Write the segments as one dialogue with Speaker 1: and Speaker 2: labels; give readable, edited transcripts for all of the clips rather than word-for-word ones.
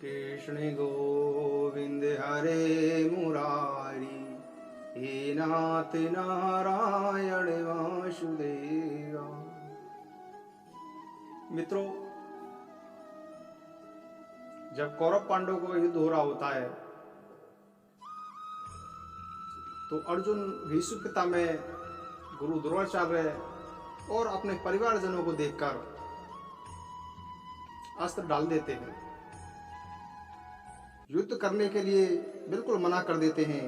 Speaker 1: कृष्ण गोविंद हरे मुरारी, हे नाथ नारायण वासुदेवा। मित्रों, जब कौरव पांडवों का युद्ध हो रहा होता है तो अर्जुन भीष्म पिता में गुरु द्रोणाचार्य और अपने परिवारजनों को देखकर अस्त्र डाल देते हैं, युद्ध करने के लिए बिल्कुल मना कर देते हैं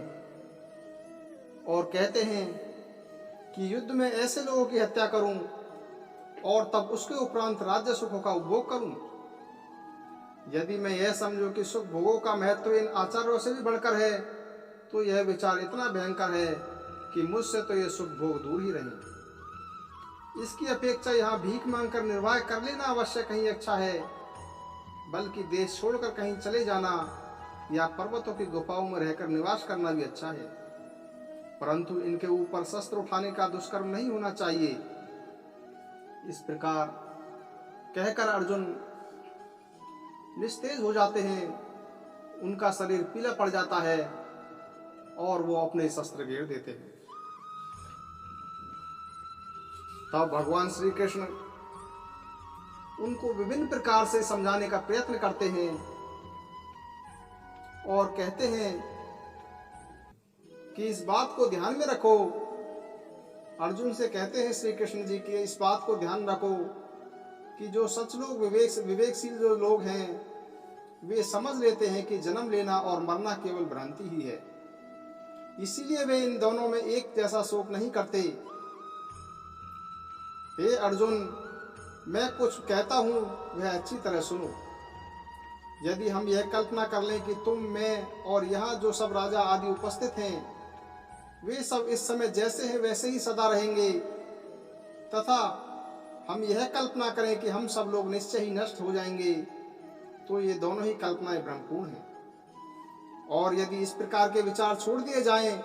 Speaker 1: और कहते हैं कि युद्ध में ऐसे लोगों की हत्या करूं और तब उसके उपरांत राज्य सुखों का उपभोग करूं। यदि मैं यह समझूं कि सुख भोगों का महत्व इन आचार्यों से भी बढ़कर है तो यह विचार इतना भयंकर है कि मुझसे तो यह सुख भोग दूर ही रहे। इसकी अपेक्षा यहाँ भीख मांगकर निर्वाह कर लेना अवश्य कहीं अच्छा है, बल्कि देश छोड़कर कहीं चले जाना या पर्वतों की गुफाओं में रहकर निवास करना भी अच्छा है, परंतु इनके ऊपर शस्त्र उठाने का दुष्कर्म नहीं होना चाहिए। इस प्रकार कहकर अर्जुन निस्तेज हो जाते हैं, उनका शरीर पीला पड़ जाता है और वो अपने शस्त्र गिर देते हैं। तब भगवान श्री कृष्ण उनको विभिन्न प्रकार से समझाने का प्रयत्न करते हैं और कहते हैं कि इस बात को ध्यान में रखो। अर्जुन से कहते हैं श्री कृष्ण जी कि इस बात को ध्यान रखो कि जो सच लोग विवेकशील जो लोग हैं वे समझ लेते हैं कि जन्म लेना और मरना केवल भ्रांति ही है, इसीलिए वे इन दोनों में एक जैसा शोक नहीं करते। हे अर्जुन, मैं कुछ कहता हूं वह अच्छी तरह सुनो। यदि हम यह कल्पना कर लें कि तुम, मैं और यहाँ जो सब राजा आदि उपस्थित हैं वे सब इस समय जैसे हैं वैसे ही सदा रहेंगे, तथा हम यह कल्पना करें कि हम सब लोग निश्चय ही नष्ट हो जाएंगे, तो ये दोनों ही कल्पनाएं भ्रमपूर्ण हैं। और यदि इस प्रकार के विचार छोड़ दिए जाएं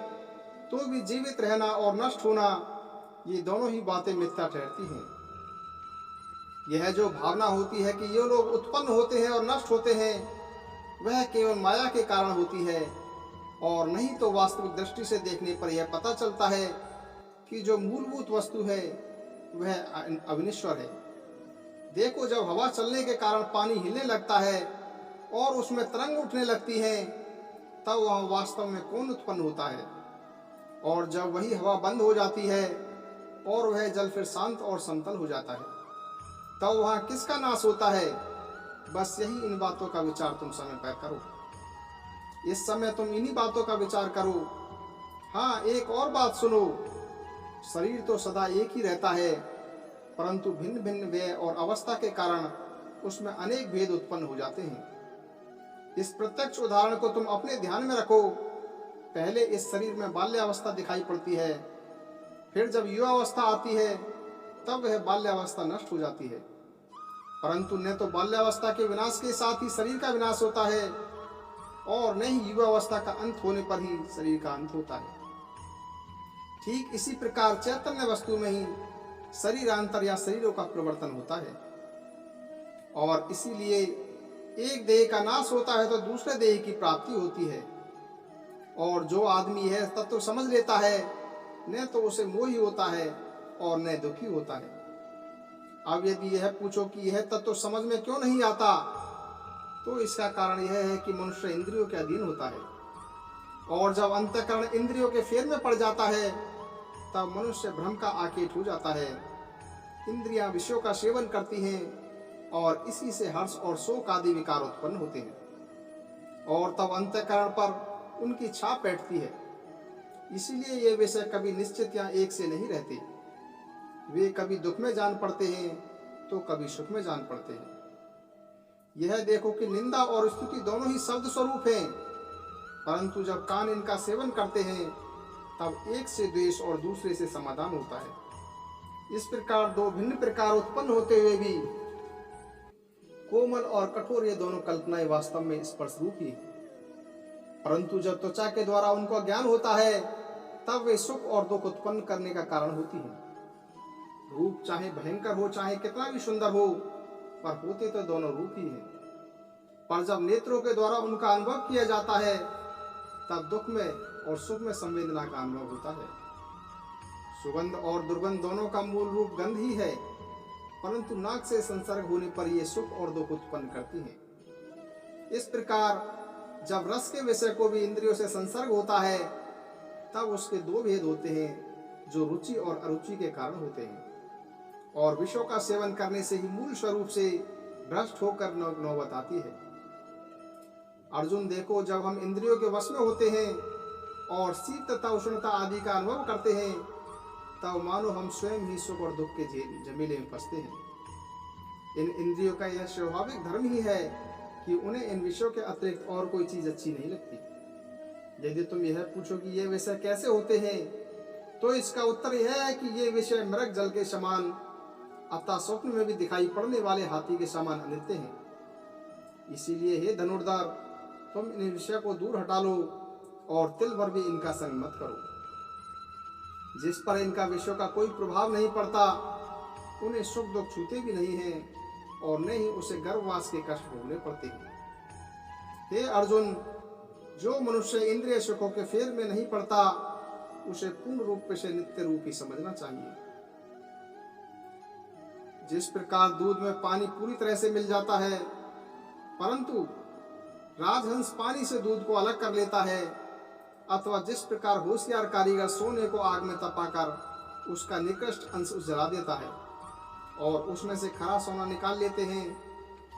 Speaker 1: तो भी जीवित रहना और नष्ट होना ये दोनों ही बातें मिथ्या ठहरती हैं। यह जो भावना होती है कि ये लोग उत्पन्न होते हैं और नष्ट होते हैं वह केवल माया के कारण होती है, और नहीं तो वास्तविक दृष्टि से देखने पर यह पता चलता है कि जो मूलभूत वस्तु है वह अविनश्वर है। देखो, जब हवा चलने के कारण पानी हिलने लगता है और उसमें तरंग उठने लगती हैं, तब वह वास्तव में कौन उत्पन्न होता है? और जब वही हवा बंद हो जाती है और वह जल फिर शांत और समतल हो जाता है, तब वहाँ किसका नाश होता है? बस यही इन बातों का विचार तुम समय पर करो। इस समय तुम इन्हीं बातों का विचार करो। हाँ, एक और बात सुनो, शरीर तो सदा एक ही रहता है, परंतु भिन्न भिन्न व्यय और अवस्था के कारण उसमें अनेक भेद उत्पन्न हो जाते हैं। इस प्रत्यक्ष उदाहरण को तुम अपने ध्यान में रखो। पहले इस शरीर में बाल्यावस्था दिखाई पड़ती है, फिर जब युवावस्था आती है तब वह बाल्यावस्था नष्ट हो जाती है, परंतु न तो बाल्यावस्था के विनाश के साथ ही शरीर का विनाश होता है और न ही युवावस्था का अंत होने पर ही शरीर का अंत होता है। ठीक इसी प्रकार चैतन्य वस्तु में ही शरीरांतर या शरीरों का परिवर्तन होता है, और इसीलिए एक देह का नाश होता है तो दूसरे देह की प्राप्ति होती है। और जो आदमी यह तत्व समझ लेता है न तो उसे मोह ही होता है और न दुखी होता है। अब यदि यह पूछो कि यह तत्व समझ में क्यों नहीं आता, तो इसका कारण यह है कि मनुष्य इंद्रियों के अधीन होता है, और जब अंतःकरण इंद्रियों के फेर में पड़ जाता है तब मनुष्य भ्रम का आकेट हो जाता है। इंद्रियां विषयों का सेवन करती हैं और इसी से हर्ष और शोक आदि विकार उत्पन्न होते हैं, और तब अंतःकरण पर उनकी छाप बैठती है। इसीलिए ये विषय कभी निश्चित या एक से नहीं रहते। वे कभी दुख में जान पड़ते हैं तो कभी सुख में जान पड़ते हैं। यह देखो कि निंदा और स्तुति दोनों ही शब्द स्वरूप हैं, परंतु जब कान इनका सेवन करते हैं तब एक से द्वेष और दूसरे से समाधान होता है। इस प्रकार दो भिन्न प्रकार उत्पन्न होते हुए भी कोमल और कठोर ये दोनों कल्पनाएं वास्तव में स्पर्श रूप ही, परंतु जब त्वचा के द्वारा उनको ज्ञान होता है तब वे सुख और दुख उत्पन्न करने का कारण होती है। रूप चाहे भयंकर हो चाहे कितना भी सुंदर हो, पर होते तो दोनों रूप ही है। पर जब नेत्रों के द्वारा उनका अनुभव किया जाता है तब दुख में और सुख में संवेदना का अनुभव होता है। सुगंध और दुर्गंध दोनों का मूल रूप गंध ही है, परंतु नाक से संसर्ग होने पर ये सुख और दुख उत्पन्न करती है। इस प्रकार जब रस के विषय को भी इंद्रियों से संसर्ग होता है तब उसके दो भेद होते हैं, जो रुचि और अरुचि के कारण होते हैं, और विषयों का सेवन करने से ही मूल स्वरूप से भ्रष्ट होकर नौबत आती है। अर्जुन देखो, जब हम इंद्रियों के वश में होते हैं और शीत तथा उष्णता आदि का अनुभव करते हैं तब मानो हम स्वयं ही सुख और दुख के झमेले में फंसते हैं। इन इंद्रियों का यह स्वाभाविक धर्म ही है कि उन्हें इन विषयों के अतिरिक्त और कोई चीज अच्छी नहीं लगती। यदि तुम यह पूछो कि ये विषय कैसे होते हैं तो इसका उत्तर यह है कि ये विषय मृग जल के समान अतः स्वप्न में भी दिखाई पड़ने वाले हाथी के समान अनित्य हैं। इसीलिए हे धनुर्धर, तुम इन विषयों को दूर हटा लो और तिल भर भी इनका संग मत करो। जिस पर इनका विषयों का कोई प्रभाव नहीं पड़ता उन्हें सुख दुख छूते भी नहीं हैं और न ही उसे गर्भवास के कष्ट भोगने पड़ते हैं। हे अर्जुन, जो मनुष्य इंद्रिय सुखों के फेर में नहीं पड़ता उसे पूर्ण रूप से नित्य रूप ही समझना चाहिए। जिस प्रकार दूध में पानी पूरी तरह से मिल जाता है, परंतु राजहंस पानी से दूध को अलग कर लेता है, अथवा जिस प्रकार होशियार कारीगर सोने को आग में तपाकर उसका निकृष्ट अंश जला देता है और उसमें से खरा सोना निकाल लेते हैं,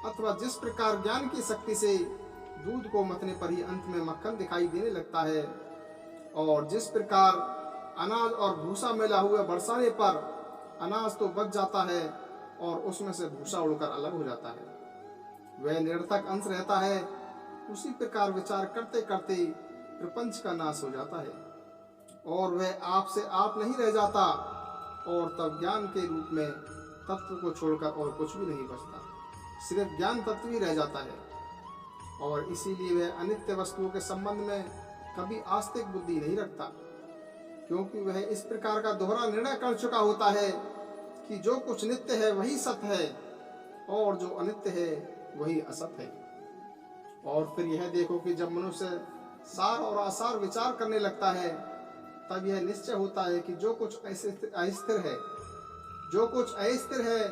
Speaker 1: अथवा जिस प्रकार ज्ञान की शक्ति से दूध को मथने पर ही अंत में मक्खन दिखाई देने लगता है, और जिस प्रकार अनाज और भूसा मिला हुआ बरसाने पर अनाज तो बच जाता है और उसमें से भूसा उड़कर अलग हो जाता है, वह निरर्थक अंश रहता है, उसी प्रकार विचार करते करते प्रपंच का नाश हो जाता है और वह आप से आप नहीं रह जाता, और तब ज्ञान के रूप में तत्व को छोड़कर और कुछ भी नहीं बचता, सिर्फ ज्ञान तत्व ही रह जाता है। और इसीलिए वह अनित्य वस्तुओं के संबंध में कभी आस्तिक बुद्धि नहीं रखता, क्योंकि वह इस प्रकार का दोहरा निर्णय कर चुका होता है कि जो कुछ नित्य है वही सत्य है और जो अनित्य है वही असत्य है। और फिर यह देखो कि जब मनुष्य सार और आसार विचार करने लगता है तब यह निश्चय होता है कि जो कुछ अस्थिर है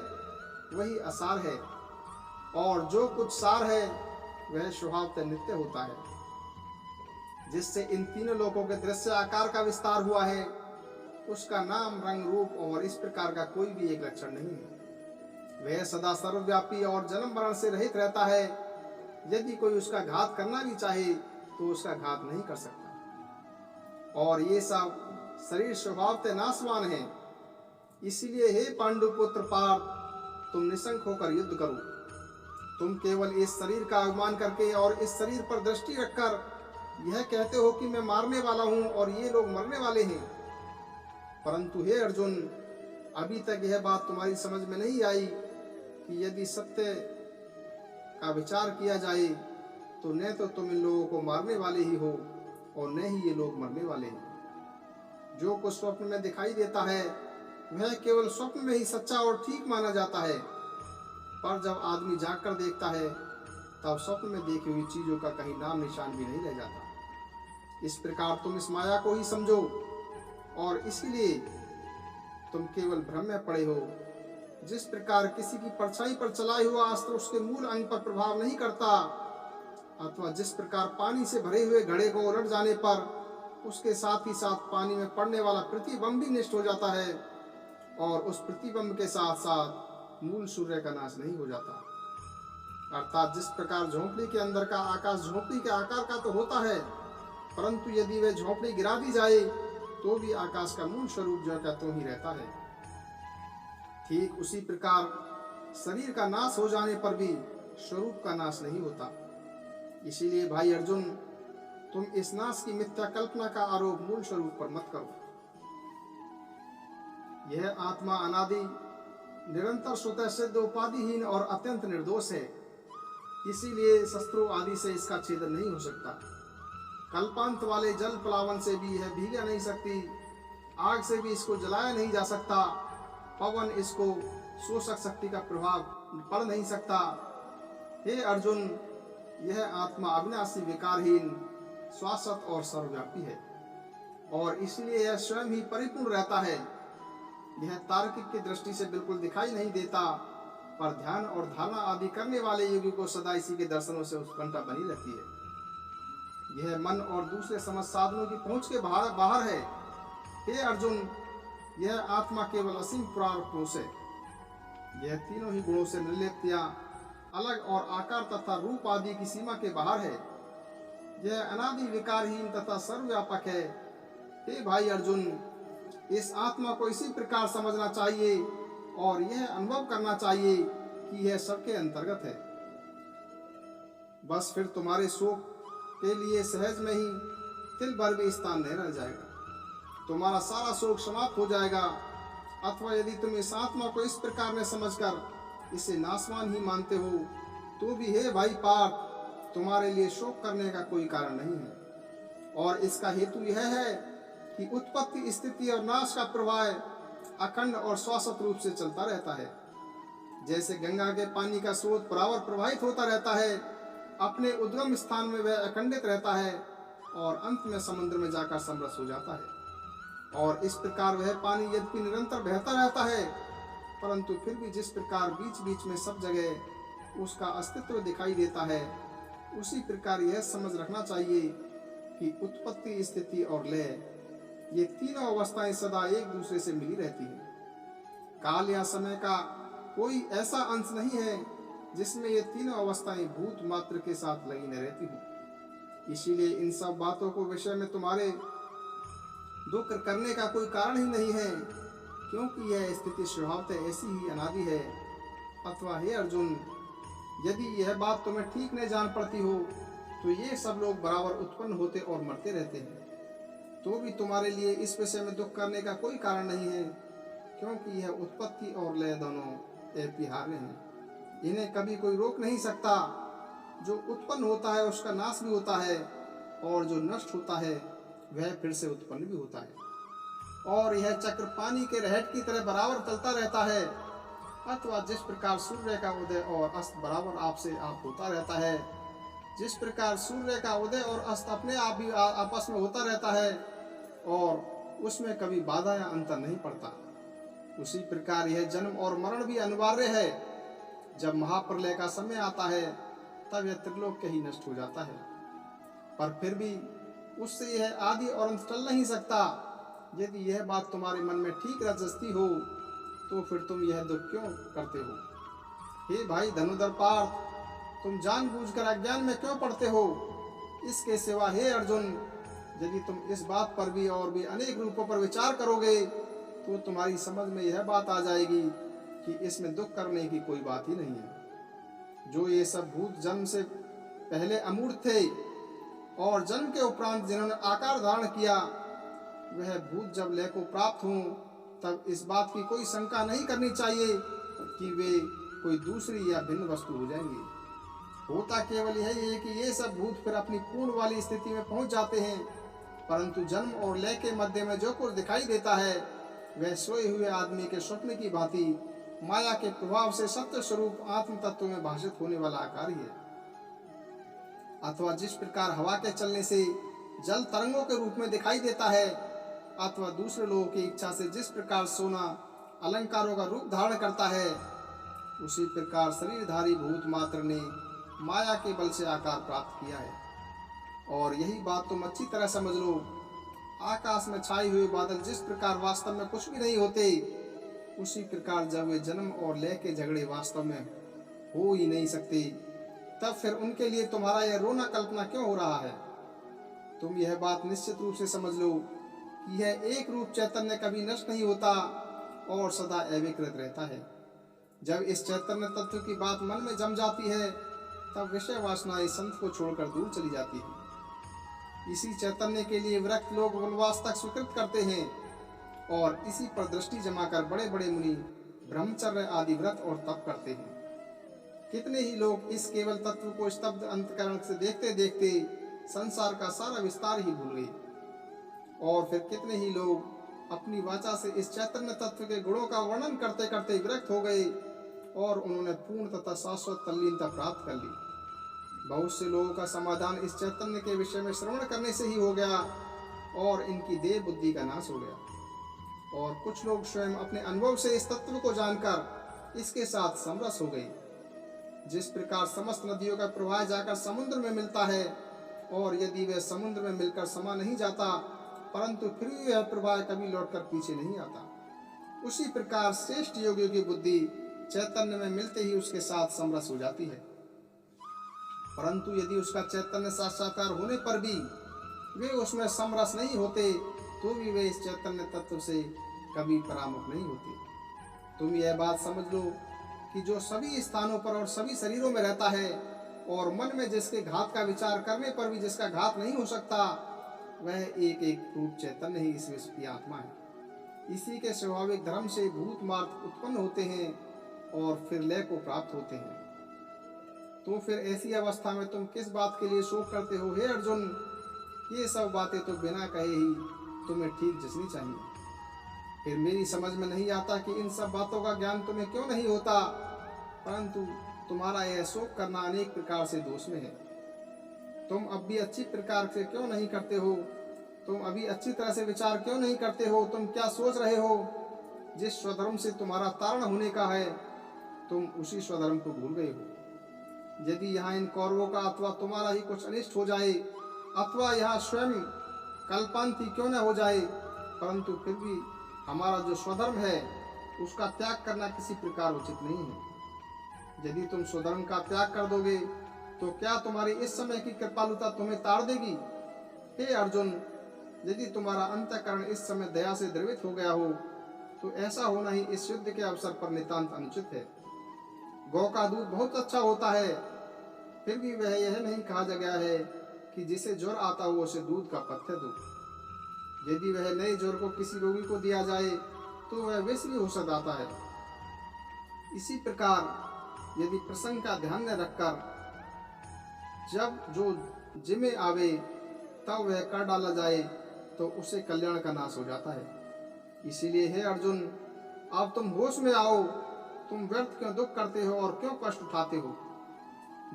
Speaker 1: वही असार है, और जो कुछ सार है वह स्वभावतः नित्य होता है। जिससे इन तीनों लोकों के दृश्य आकार का विस्तार हुआ है उसका नाम, रंग, रूप और इस प्रकार का कोई भी एक लक्षण नहीं है। वह सदा सर्वव्यापी और जन्म मरण से रहित रहता है। यदि कोई उसका घात करना भी चाहे तो उसका घात नहीं कर सकता। और ये सब शरीर स्वभावतः नाशवान है। इसीलिए हे पांडुपुत्र पार्थ, तुम निशंक होकर युद्ध करो। तुम केवल इस शरीर का अभिमान करके और इस शरीर पर दृष्टि रखकर यह कहते हो कि मैं मारने वाला हूं और ये लोग मरने वाले हैं। परंतु हे अर्जुन, अभी तक यह बात तुम्हारी समझ में नहीं आई कि यदि सत्य का विचार किया जाए तो न तो तुम इन लोगों को मारने वाले ही हो और न ही ये लोग मरने वाले हैं। जो कुछ स्वप्न में दिखाई देता है वह केवल स्वप्न में ही सच्चा और ठीक माना जाता है, पर जब आदमी जाग कर देखता है तब स्वप्न में देखी हुई चीजों का कहीं नाम निशान भी नहीं रह जाता। इस प्रकार तुम इस माया को ही समझो और इसीलिए तुम केवल भ्रम में पड़े हो। जिस प्रकार किसी की परछाई पर चलाए हुआ अस्त्र उसके मूल अंग पर प्रभाव नहीं करता, अथवा जिस प्रकार पानी से भरे हुए घड़े को उलट जाने पर उसके साथ ही साथ पानी में पड़ने वाला प्रतिबिंब भी नष्ट हो जाता है और उस प्रतिबिंब के साथ साथ मूल सूर्य का नाश नहीं हो जाता। अर्थात जिस प्रकार झोंपड़ी के अंदर का आकाश झोंपड़ी के आकार का तो होता है, परंतु यदि वह झोंपड़ी गिरा दी जाए तो भी आकाश का मूल स्वरूप जो का तो ही रहता है। ठीक उसी प्रकार शरीर का नाश हो जाने पर भी स्वरूप का नाश नहीं होता। इसीलिए भाई अर्जुन, तुम इस नाश की मिथ्या कल्पना का आरोप मूल स्वरूप पर मत करो। यह आत्मा अनादि, निरंतर स्वतः सिद्ध, उपाधिहीन और अत्यंत निर्दोष है। इसीलिए शस्त्रों आदि से इसका छेदन नहीं हो सकता। कल्पांत वाले जल प्लावन से भी यह भीगा नहीं सकती, आग से भी इसको जलाया नहीं जा सकता, पवन इसको शोषक शक्ति का प्रभाव पड़ नहीं सकता। हे अर्जुन, यह आत्मा अविनाशी, विकारहीन, शाश्वत और सर्वव्यापी है और इसलिए यह स्वयं ही परिपूर्ण रहता है। यह तार्किक की दृष्टि से बिल्कुल दिखाई नहीं देता, पर ध्यान और धारणा आदि करने वाले योगी को सदा इसी के दर्शनों से उत्कंठा बनी रहती है। यह मन और दूसरे समझ साधनों की पहुंच के बाहर है। हे अर्जुन, यह आत्मा केवल असीम पुराण पुरुष है। यह तीनों ही गुणों से निर्लिप्त या अलग और आकार तथा रूप आदि की सीमा के बाहर है। यह अनादि, विकारहीन तथा सर्वव्यापक है। हे भाई अर्जुन, इस आत्मा को इसी प्रकार समझना चाहिए और यह अनुभव करना चाहिए कि यह सबके अंतर्गत है। बस फिर तुम्हारे शोक के लिए सहज में ही तिल भर भी स्थान नहीं रह जाएगा। तुम्हारा सारा शोक समाप्त हो जाएगा। अथवा यदि तुम इस आत्मा को इस प्रकार में समझकर इसे नाशवान ही मानते हो तो भी हे भाई पार्थ, तुम्हारे लिए शोक करने का कोई कारण नहीं है। और इसका हेतु यह है कि उत्पत्ति, स्थिति और नाश का प्रवाह अखंड और शाश्वत रूप से चलता रहता है। जैसे गंगा के पानी का स्रोत बराबर प्रवाहित होता रहता है, अपने उद्गम स्थान में वह अखंडित रहता है और अंत में समुद्र में जाकर समरस हो जाता है। और इस प्रकार वह पानी यद्यपि निरंतर बहता रहता है, परंतु फिर भी जिस प्रकार बीच बीच में सब जगह उसका अस्तित्व दिखाई देता है, उसी प्रकार यह समझ रखना चाहिए कि उत्पत्ति, स्थिति और लय, ये तीनों अवस्थाएं सदा एक दूसरे से मिली रहती हैं। काल या समय का कोई ऐसा अंश नहीं है जिसमें ये तीनों अवस्थाएं भूत मात्र के साथ लगी न रहती हों। इसीलिए इन सब बातों को विषय में तुम्हारे दुख करने का कोई कारण ही नहीं है, क्योंकि यह स्थिति स्वभावतः ऐसी ही अनादि है। अथवा हे अर्जुन, यदि यह बात तुम्हें ठीक नहीं जान पड़ती हो तो ये सब लोग बराबर उत्पन्न होते और मरते रहते हैं, तो भी तुम्हारे लिए इस विषय में दुख करने का कोई कारण नहीं है, क्योंकि यह उत्पत्ति और लय दोनों अपरिहार्य हैं। इन्हें कभी कोई रोक नहीं सकता। जो उत्पन्न होता है उसका नाश भी होता है और जो नष्ट होता है वह फिर से उत्पन्न भी होता है। और यह चक्र पानी के रहट की तरह बराबर चलता रहता है। अथवा जिस प्रकार सूर्य का उदय और अस्त बराबर आपसे आप होता रहता है, जिस प्रकार सूर्य का उदय और अस्त अपने आप ही आपस में होता रहता है और उसमें कभी बाधा या अंतर नहीं पड़ता, उसी प्रकार यह जन्म और मरण भी अनिवार्य है। जब महाप्रलय का समय आता है तब यह त्रिलोक ही नष्ट हो जाता है, पर फिर भी उससे यह आदि और अंत टल नहीं सकता। यदि यह बात तुम्हारे मन में ठीक रचती हो तो फिर तुम यह दुख क्यों करते हो? हे भाई धनुधर पार्थ, तुम जानबूझकर अज्ञान में क्यों पड़ते हो? इसके सिवा हे अर्जुन, यदि तुम इस बात पर भी और भी अनेक रूपों पर विचार करोगे तो तुम्हारी समझ में यह बात आ जाएगी कि इसमें दुख करने की कोई बात ही नहीं है। जो ये सब भूत जन्म से पहले अमूर्त थे और जन्म के उपरांत जिन्होंने आकार धारण किया, वह भूत जब लय को प्राप्त हों तब इस बात की कोई शंका नहीं करनी चाहिए कि वे कोई दूसरी या भिन्न वस्तु हो जाएंगे। होता केवल यही है कि ये सब भूत फिर अपनी पूर्ण वाली स्थिति में पहुंच जाते हैं, परंतु जन्म और लय के मध्य में जो कुछ दिखाई देता है वह सोए हुए आदमी के स्वप्न की भांति माया के प्रभाव से सत्य स्वरूप आत्म तत्व में भाषित होने वाला आकार ही है। अथवा जिस प्रकार हवा के चलने से जल तरंगों के रूप में दिखाई देता है, अथवा दूसरे लोगों की इच्छा से जिस प्रकार सोना अलंकारों का रूप धारण करता है, उसी प्रकार शरीरधारी भूत मात्र ने माया के बल से आकार प्राप्त किया है। और यही बात तुम अच्छी तरह समझ लो। आकाश में छाए हुए बादल जिस प्रकार वास्तव में कुछ भी नहीं होते, उसी प्रकार जब वे जन्म और लय के झगड़े वास्तव में हो ही नहीं सकते, तब फिर उनके लिए तुम्हारा यह रोना कल्पना क्यों हो रहा है? तुम यह बात निश्चित रूप से समझ लो कि यह एक रूप चैतन्य कभी नष्ट नहीं होता और सदा अविकृत रहता है। जब इस चैतन्य तत्व की बात मन में जम जाती है तब विषय वासना इस संत को छोड़कर दूर चली जाती है। इसी चैतन्य के लिए विरक्त लोग वनवास तक स्वीकृत करते हैं और इसी पर दृष्टि जमाकर बड़े बड़े मुनि ब्रह्मचर्य आदि व्रत और तप करते हैं। कितने ही लोग इस केवल तत्व को स्तब्ध अंतकरण से देखते देखते संसार का सारा विस्तार ही भूल गए, और फिर कितने ही लोग अपनी वाचा से इस चैतन्य तत्व के गुणों का वर्णन करते करते विरक्त हो गए और उन्होंने पूर्ण तथा शाश्वत तल्लीनता प्राप्त कर ली। बहुत से लोगों का समाधान इस चैतन्य के विषय में श्रवण करने से ही हो गया और इनकी देह बुद्धि का नाश हो गया। और कुछ लोग स्वयं अपने अनुभव से इस तत्व को जानकर इसके साथ समरस हो गए। जिस प्रकार समस्त नदियों का प्रवाह जाकर समुद्र में मिलता है और यदि वह समुद्र में मिलकर समा नहीं जाता परंतु फिर भी वह प्रवाह कभी लौटकर पीछे नहीं आता, उसी प्रकार श्रेष्ठ योगियों की बुद्धि चैतन्य में मिलते ही उसके साथ समरस हो जाती है। परंतु यदि उसका चैतन्य साक्षात्कार होने पर भी वे उसमें समरस नहीं होते तो भी वे इस चैतन्य तत्व से कभी परामुख नहीं होते। तुम यह बात समझ लो कि जो सभी स्थानों पर और सभी शरीरों में रहता है और मन में जिसके घात का विचार करने पर भी जिसका घात नहीं हो सकता, वह एक एक रूप चैतन्य ही इस विश्व की आत्मा है। इसी के स्वाभाविक धर्म से भूत मार्ग उत्पन्न होते हैं और फिर लय को प्राप्त होते हैं। तो फिर ऐसी अवस्था में तुम किस बात के लिए शोक करते हो हे अर्जुन? ये सब बातें तो बिना कहे ही तुम्हें ठीक जचनी चाहिए। फिर मेरी समझ में नहीं आता कि इन सब बातों का ज्ञान तुम्हें क्यों नहीं होता, परंतु तुम्हारा यह शोक करना अनेक प्रकार से दोष में है। तुम अब भी अच्छी प्रकार से क्यों नहीं करते हो? तुम अभी अच्छी तरह से विचार क्यों नहीं करते हो? तुम क्या सोच रहे हो? जिस स्वधर्म से तुम्हारा तारण होने का है तुम उसी स्वधर्म को भूल गए हो। यदि यहाँ इन कौरवों का अथवा तुम्हारा ही कुछ अनिष्ट हो जाए अथवा यहाँ स्वयं कल्पांति क्यों न हो जाए, परंतु फिर भी हमारा जो स्वधर्म है उसका त्याग करना किसी प्रकार उचित नहीं है। यदि तुम स्वधर्म का त्याग कर दोगे तो क्या तुम्हारी इस समय की कृपालुता तुम्हें ताड़ देगी? हे अर्जुन, यदि तुम्हारा अंतःकरण इस समय दया से द्रवित हो गया हो तो ऐसा होना ही इस युद्ध के अवसर पर नितांत अनुचित है। गौ का दूध बहुत अच्छा होता है, फिर भी वह यह नहीं कहा गया है कि जिसे ज्वर आता हो उसे दूध का पथ्य दो। यदि वह नए ज्वर को किसी रोगी को दिया जाए तो वह वैसे भी औषध आता है। इसी प्रकार यदि प्रसंग का ध्यान न रखकर जब जो जिम्मे आवे तब वह कर डाला जाए तो उसे कल्याण का नाश हो जाता है। इसीलिए हे अर्जुन, अब तुम होश में आओ। तुम व्यर्थ क्यों दुख करते हो और क्यों कष्ट उठाते हो?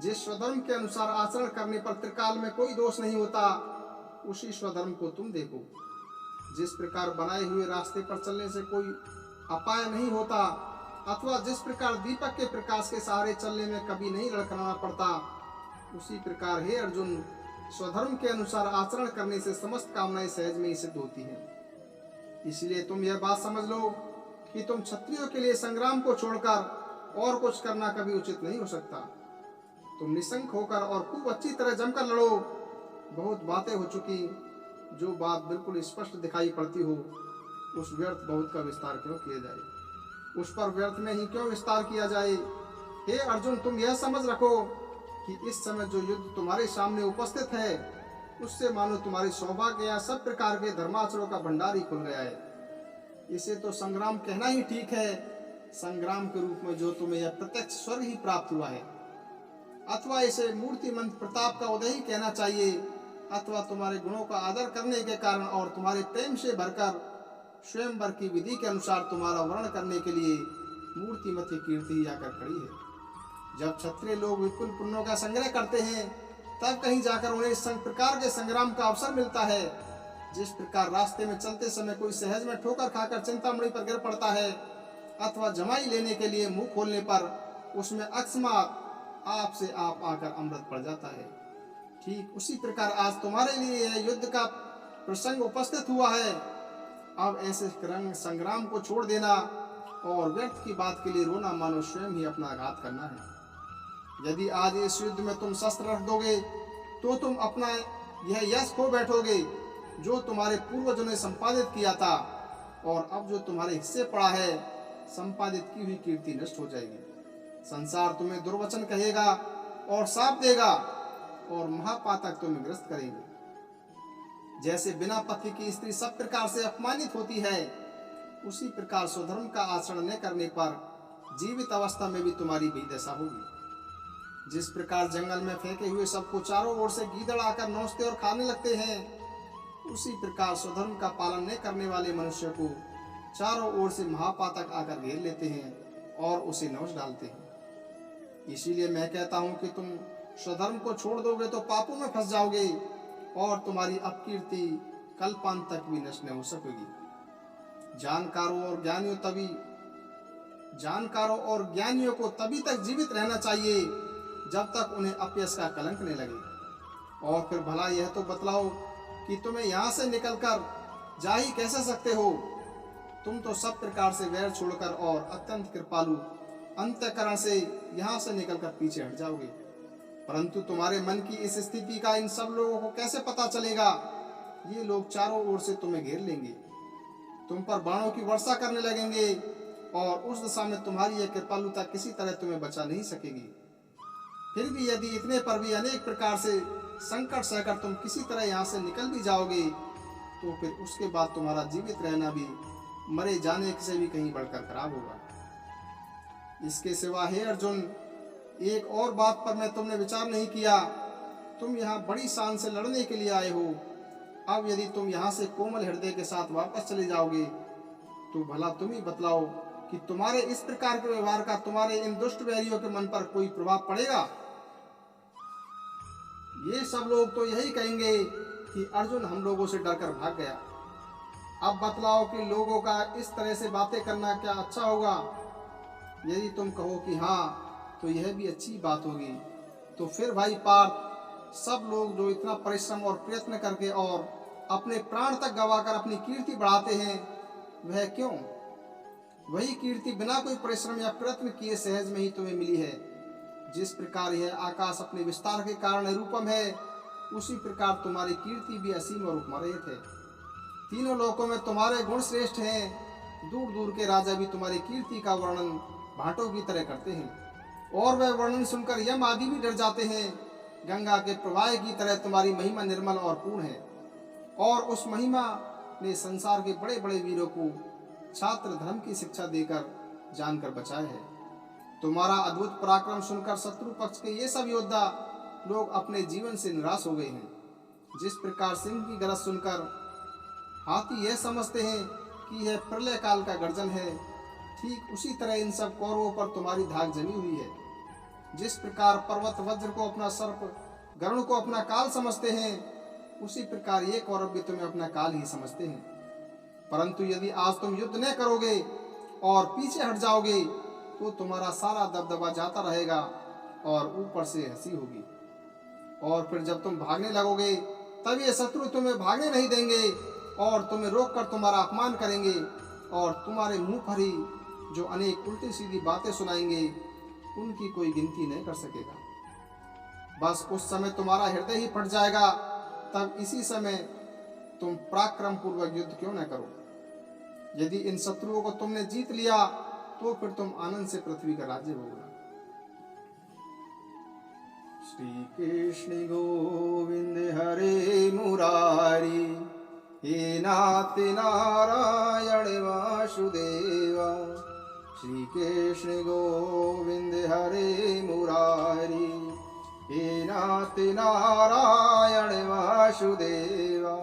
Speaker 1: जिस स्वधर्म के अनुसार आचरण करने पर त्रिकाल में कोई दोष नहीं होता, उसी स्वधर्म को तुम देखो। जिस प्रकार बनाए हुए रास्ते पर चलने से कोई अपाय नहीं होता अथवा जिस प्रकार दीपक के प्रकाश के सहारे चलने में कभी नहीं लड़खड़ाना पड़ता, उसी प्रकार हे अर्जुन, स्वधर्म के अनुसार आचरण करने से समस्त कामनाएं सहज में ही सिद्ध होती हैं। इसलिए तुम यह बात समझ लो कि तुम क्षत्रियों के लिए संग्राम को छोड़कर और कुछ करना कभी उचित नहीं हो सकता। तुम निशंक होकर और खूब अच्छी तरह जमकर लड़ो। बहुत बातें हो चुकी, जो बात बिल्कुल स्पष्ट दिखाई पड़ती हो उस व्यर्थ बहुत का विस्तार क्यों किया जाए? उस पर व्यर्थ में ही क्यों विस्तार किया जाए? हे अर्जुन, तुम यह समझ रखो कि इस समय जो युद्ध तुम्हारे सामने उपस्थित है उससे मानो तुम्हारे सौभाग्य या सब प्रकार के धर्माचरणों का भंडार ही खुल गया है। इसे तो संग्राम कहना ही ठीक है। संग्राम के रूप में जो तुम्हें यह प्रत्यक्ष स्वर्ग ही प्राप्त हुआ है, अथवा इसे मूर्तिमंत प्रताप का उदय ही कहना चाहिए, अथवा तुम्हारे गुणों का आदर करने के कारण और तुम्हारे प्रेम से भरकर स्वयंवर की विधि के अनुसार तुम्हारा वर्ण करने के लिए मूर्तिमती कीर्ति ही आकर खड़ी है। जब क्षत्रिय लोग विपुल पुण्यों का संग्रह करते हैं तब कहीं जाकर उन्हें इस प्रकार के संग्राम का अवसर मिलता है। जिस प्रकार रास्ते में चलते समय कोई सहज में ठोकर खाकर चिंतामणि पर गिर पड़ता है अथवा जमाई लेने के लिए मुंह खोलने पर उसमें अकस्मात आप से आप आकर अमृत पड़ जाता है, ठीक उसी प्रकार आज तुम्हारे लिए यह युद्ध का प्रसंग उपस्थित हुआ है। अब ऐसे संग्राम को छोड़ देना और व्यर्थ की बात के लिए रोना मानो स्वयं ही अपना आघात करना है। यदि आज इस युद्ध में तुम शस्त्र रख दोगे तो तुम अपना यह यश खो बैठोगे जो तुम्हारे पूर्वजों ने संपादित किया था, और अब जो तुम्हारे हिस्से पड़ा है संपादित की हुई कीर्ति नष्ट हो जाएगी। संसार तुम्हें दुर्वचन कहेगा और शाप देगा और महापातक तुम्हें ग्रस्त करेंगे। जैसे बिना पति की स्त्री सब प्रकार से अपमानित होती है, उसी प्रकार स्वधर्म का आचरण न करने पर जीवित अवस्था में भी तुम्हारी भी दशा होगी। जिस प्रकार जंगल में फेंके हुए सबको चारों ओर से गीदड़ आकर नोचते और खाने लगते हैं, उसी प्रकार स्वधर्म का पालन न करने वाले मनुष्य को चारों ओर से महापातक आकर घेर लेते हैं और उसे नोच डालते हैं। इसीलिए मैं कहता हूं कि तुम स्वधर्म को छोड़ दोगे तो पापों में फंस जाओगे और तुम्हारी अपकीर्ति कल्पांत तक भी नष्ट नहीं हो सकेगी। जानकारों और ज्ञानियों को तभी तक जीवित रहना चाहिए जब तक उन्हें अपयश का कलंक नहीं लगे। और फिर भला यह तो बतलाओ कि तुम्हें यहाँ से निकलकर जा ही कैसे सकते हो? तुम तो सब प्रकार से वैर छोड़कर और अत्यंत कृपालु अंतःकरण से यहाँ से निकलकर पीछे हट जाओगे। परंतु तुम्हारे मन की इस स्थिति का इन सब लोगों को कैसे पता चलेगा? ये लोग चारों ओर से तुम्हें घेर लेंगे, तुम पर बाणों की वर्षा करने लगेंगे और उस दशा में तुम्हारी यह कृपालुता किसी तरह तुम्हें बचा नहीं सकेगी। फिर भी यदि इतने पर भी अनेक प्रकार से संकट सहकर तुम किसी तरह यहाँ से निकल भी जाओगे तो फिर उसके बाद तुम्हारा जीवित रहना भी मरे जाने से भी कहीं बढ़कर खराब होगा। इसके सिवा हे अर्जुन, एक और बात पर मैं तुमने विचार नहीं किया। तुम यहाँ बड़ी शान से लड़ने के लिए आए हो। अब यदि तुम यहाँ से कोमल हृदय के साथ वापस चले जाओगे तो भला तुम ही बतलाओ कि तुम्हारे इस प्रकार के व्यवहार का तुम्हारे इन दुष्ट वैरियों के मन पर कोई प्रभाव पड़ेगा? ये सब लोग तो यही कहेंगे कि अर्जुन हम लोगों से डरकर भाग गया। अब बतलाओ कि लोगों का इस तरह से बातें करना क्या अच्छा होगा? यदि तुम कहो कि हाँ तो यह भी अच्छी बात होगी, तो फिर भाई पार्थ, सब लोग जो इतना परिश्रम और प्रयत्न करके और अपने प्राण तक गवाकर अपनी कीर्ति बढ़ाते हैं, वह क्यों? वही कीर्ति बिना कोई परिश्रम या प्रयत्न किए सहज में ही तुम्हें मिली है। जिस प्रकार यह आकाश अपने विस्तार के कारण रूपम है, उसी प्रकार तुम्हारी कीर्ति भी असीम और उपमरहित है। तीनों लोकों में तुम्हारे गुण श्रेष्ठ हैं। दूर दूर के राजा भी तुम्हारी कीर्ति का वर्णन भाटों की तरह करते हैं और वह वर्णन सुनकर यम आदि भी डर जाते हैं। गंगा के प्रवाह की तरह तुम्हारी महिमा निर्मल और पूर्ण है और उस महिमा ने संसार के बड़े बड़े वीरों को छात्र धर्म की शिक्षा देकर जानकर बचाया है। तुम्हारा अद्भुत पराक्रम सुनकर शत्रु पक्ष के ये सब योद्धा लोग अपने जीवन से निराश हो गए हैं। जिस प्रकार सिंह की गरज सुनकर हाथी यह समझते हैं कि यह प्रलय काल का गर्जन है, ठीक उसी तरह इन सब कौरवों पर तुम्हारी धाक जमी हुई है। जिस प्रकार पर्वत वज्र को अपना सर्प, गरुड़ को अपना काल समझते हैं, उसी प्रकार ये कौरव भी तुम्हें अपना काल ही समझते हैं। परंतु यदि आज तुम युद्ध न करोगे और पीछे हट जाओगे तो तुम्हारा सारा दबदबा जाता रहेगा और ऊपर से हंसी होगी। और फिर जब तुम भागने लगोगे तब ये शत्रु तुम्हें भागने नहीं देंगे और तुम्हें रोककर तुम्हारा अपमान करेंगे और तुम्हारे मुंह पर ही जो अनेक उल्टी सीधी बातें सुनाएंगे, उनकी कोई गिनती नहीं कर सकेगा। बस उस समय तुम्हारा हृदय ही फट जाएगा। तब इसी समय तुम पराक्रम पूर्वक युद्ध क्यों न करो? यदि इन शत्रुओं को तुमने जीत लिया तो फिर तुम आनंद से पृथ्वी का राज्य भोगना। श्री कृष्ण गोविंद हरे मुरारी, हे नाथ नारायण वासुदेवा। श्री कृष्ण गोविंद हरे मुरारी, हे नाथ नारायण वासुदेवा।